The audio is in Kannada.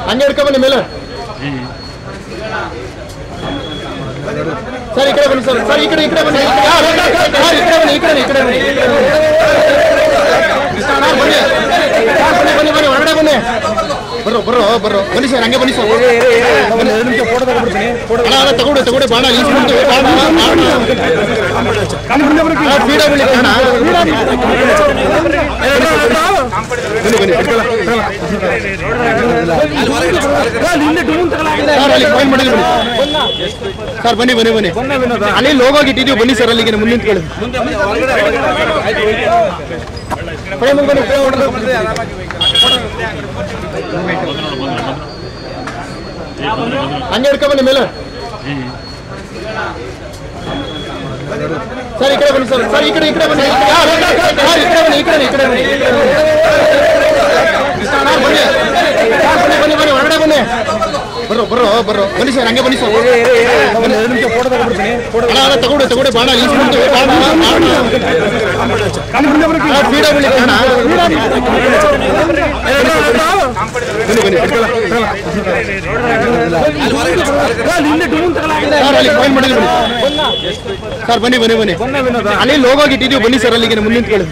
ಹಂಗೆ ಹಿಡ್ಕೊ ಬನ್ನಿ ಮೇಲೆ ಸರ್. ಈ ಕಡೆ ಬನ್ನಿ ಸರ್. ಸರ್ ಈ ಕಡೆ ಬನ್ನಿ. ಈ ಕಡೆ ಬನ್ನಿ. ಬನ್ನಿ ಹೊರಗಡೆ ಬನ್ನಿ. ಬರ್ರೋ ಬನ್ನಿ ಸರ್. ಹಂಗೆ ಬನ್ನಿ ಸರ್. ಫೋಟೋ ತಗೊಂಡ್ಬಿಡ್ತೀನಿ. ತಗೊಡಿ ಬಾಣ ಇಳಿಸ್ಬಿಡ್ತೀವಿ. ಸರ್ ಬನ್ನಿ ಅಲ್ಲಿ ಲೋಗೋಗಿ ಇಟ್ಟಿದ್ದೀವಿ. ಬನ್ನಿ ಸರ್ ಅಲ್ಲಿಗೆ ಮುಂದೆ ನಿಂತ್ಕೊಳ್ಳಿ. ಹಂಗೆ ಹಿಡ್ಕೊ ಬನ್ನಿ ಮೇಲೆ ಸರ್. ಈ ಕಡೆ ಬನ್ನಿ ಸರ್. ಸರ್ ಈ ಕಡೆ ಬನ್ನಿ. ಈ ಕಡೆ ಬನ್ನಿ. ಬನ್ನಿ ಹೊರಗಡೆ ಬನ್ನಿ. ಬರ್ರೋ ಬನ್ನಿ ಸರ್. ಹಂಗೆ ಬನ್ನಿ ಸರ್. ಫೋಟೋ ತಗೊಂಡ್ಬಿಡ್ತೀನಿ. ತಗೊಡಿ ಬಾಣ ಇಳಿಸ್ಬಿಡ್ತೀವಿ. ಸರ್ ಬನ್ನಿ ಅಲ್ಲಿ ಲೋಗೋಗಿ ಇಟ್ಟಿದ್ದೀವಿ. ಬನ್ನಿ ಸರ್ ಅಲ್ಲಿಗೆ ಮುಂದೆ ನಿಂತ್ಕೊಳ್ಳಿ.